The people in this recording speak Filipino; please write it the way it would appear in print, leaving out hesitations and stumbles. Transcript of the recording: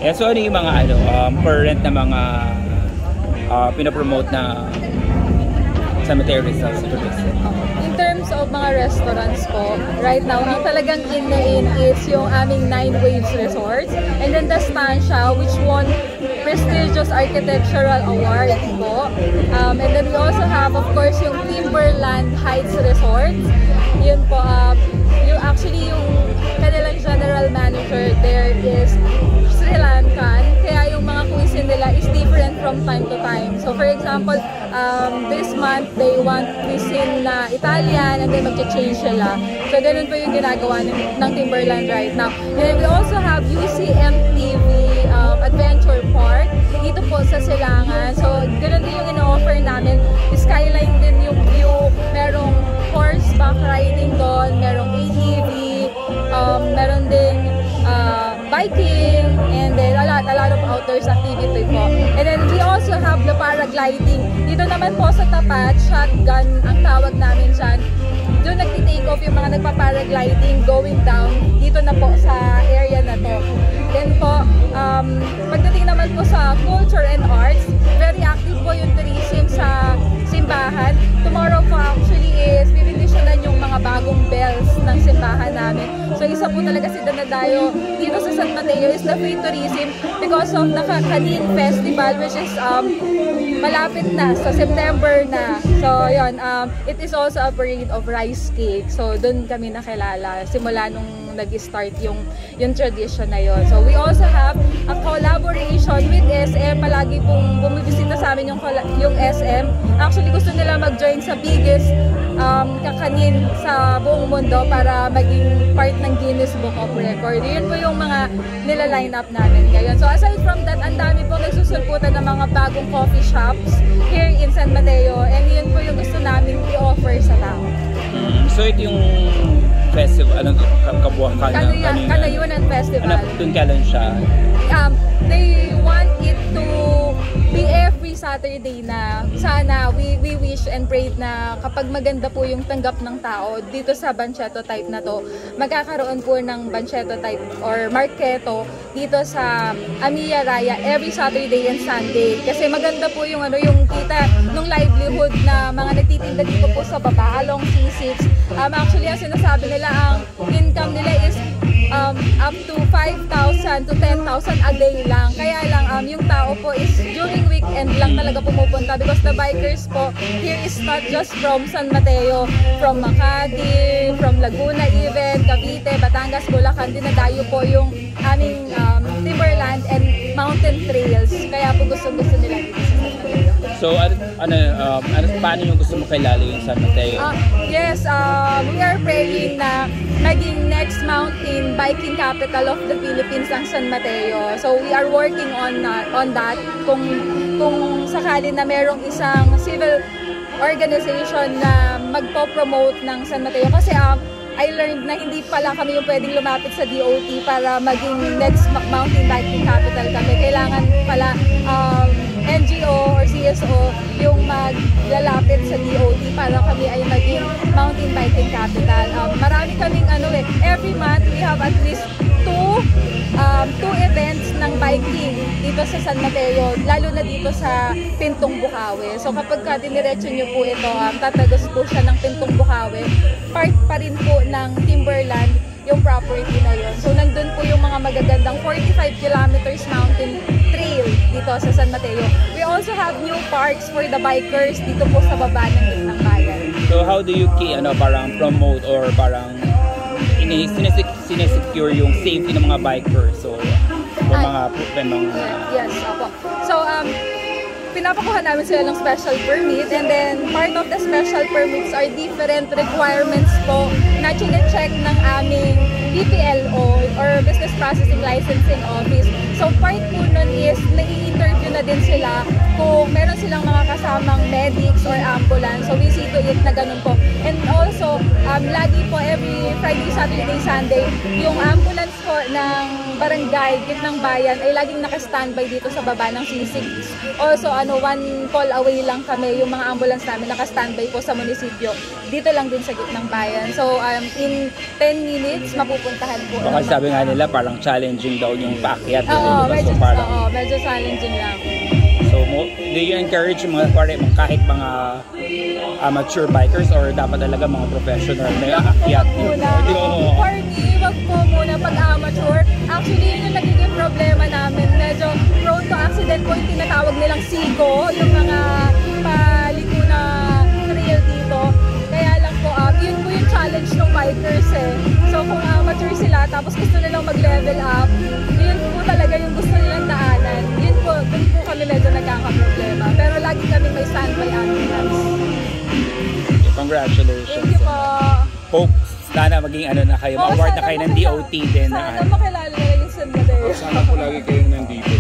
Yeah, so ano yung mga current na mga pinapromote na San Mateo Rizal sa tourism? In terms of mga restaurants po, right now, ang talagang in is yung aming 9 Waves Resorts, and then the Stantia, which won prestigious architectural award po. And then we also have, of course, yung Timberland Heights Resorts. Yun po, yung kanilang general manager there is Sri Lankan, kaya yung mga cuisine nila is different from time to time. So for example, this month they want cuisine na Italian, and then mag-change sila. So ganun po yung ginagawa ng Timberland right now. And then we also have UCMTV Adventure Park dito po sa Silangan. So ganun din yung ino-offer namin. Skyline din yung view, merong horseback riding doon, merong ATV, meron ding biking, and then a lot of outdoors activity po. And then we also have the paragliding. Dito naman po sa tapat, shotgun ang tawag namin dyan. Doon nagti-take off yung mga nagpa-paragliding going down dito na po sa area na to. Then po, pagdating naman po sa culture and arts, very active po yung tourism sa simbahan. Tomorrow po actually is bibindisyonan yung mga bagong bells ng simbahan namin. So isa po talaga si Danadayo dito sa San Mateo is the free tourism because of the Kakanin Festival, which is malapit na, sa September na. So yun, it is also a parade of rice cake. So doon kami nakilala simula nung nag-start yung tradition na yon. So we also have a collaboration with SM. Palagi pong bumibisita sa amin yung SM. Actually gusto nila mag-join sa biggest kakanin sa buong mundo para maging part ng Guinness Book of Record. Yun po yung mga nila-line up namin ngayon. So aside from that, ang dami po nagsusulputan ng mga bagong coffee shops here in San Mateo, and yun po yung gusto namin i-offer sa tao. So ito yung festival, anong kabuhakan? Kalayunan Festival. Ano, doon kailan siya? They want it to be every Saturday na. Sana we wish and prayed na kapag maganda po yung tanggap ng tao dito sa Banchetto type na to, magkakaroon po ng Banchetto type or Marketo dito sa Amiya Raya every Saturday and Sunday. Kasi maganda po yung yung kita nung livelihood na mga nagtitinda dito po sa baba along C6. Actually, ang sinasabi nila, ang income nila is up to 5,000 to 10,000 a day lang. Kaya lang yung tao po is during weekend lang talaga pumupunta because the bikers po here is not just from San Mateo, from Makati, from Laguna even, Cavite, Batangas, Bulacan, dinadayo po yung aming Timberland and mountain trails. Kaya po gusto nila dito sa San Mateo. So, paano yung gusto mo kilala yung San Mateo? Yes, we are praying na maging next mountain biking capital of the Philippines ang San Mateo. So, we are working on that. Kung sakali na merong isang civil organization na magpo-promote ng San Mateo. Kasi I learned na hindi pala kami yung pwedeng lumapit sa DOT para maging next mountain biking capital kami. Kailangan pala NGO or CSO yung maglalapit sa DOT para kami ay maging mountain biking capital. Marami kaming every month we have at least two events ng biking dito sa San Mateo, lalo na dito sa Pintong Bukawi. So kapag diniretso nyo po ito, tatagos po siya ng Pintong Bukawi, part pa rin po ng Timberland yung property na yun. So nandun po yung mga magagandang 45 kilometers mountain trail dito sa San Mateo. We also have new parks for the bikers dito po sa baba ng Gitnang Bayan. So how do you parang promote or parang sinesecure yung safety ng mga bikers? So yes, opo. So pinapakuha namin sila ng special permit, and then part of the special permits are different requirements po na chine-check ng aming BPLO or Business Processing Licensing Office. So part po nun is nai-interview na din sila kung meron silang mga kasamang medics or ambulance. So we see to it na ganun po. And also, lagi po every Friday, Saturday, Sunday, yung ambulance po ng barangay, Gitnang Bayan ay laging naka-standby dito sa baba ng C6. Also, one call away lang kami, yung mga ambulance namin naka-standby po sa munisipyo. Dito lang din sa Gitnang Bayan. So, in 10 minutes, mapupunta pinupuntahan po. Baka sabi nga nila parang challenging daw yung paakyat. Oo, So, parang, medyo challenging lang. so, do you encourage yung mga kahit mga amateur bikers or dapat talaga mga professional na aakyat? For me, wag po muna pag amateur. Actually, yun yung nagiging problema namin. Medyo prone to accident po yung tinatawag nilang sigo, yung mga paliko na trail dito. Kaya lang po, yun po yung challenge ng bikers eh. So kung amateur sila, tapos gusto nilang mag-level up, yun po talaga yung gusto nilang daanan. Yun po, dun po kami medyo nagkakaproblema. Pero lagi kami may standby ambulance. Congratulations. Thank you po. Hope sana maging ano na kayo, ma-award na kayo ng DOT din. Sana makilala na yung San Mateo. Sana po lagi kayong nandito.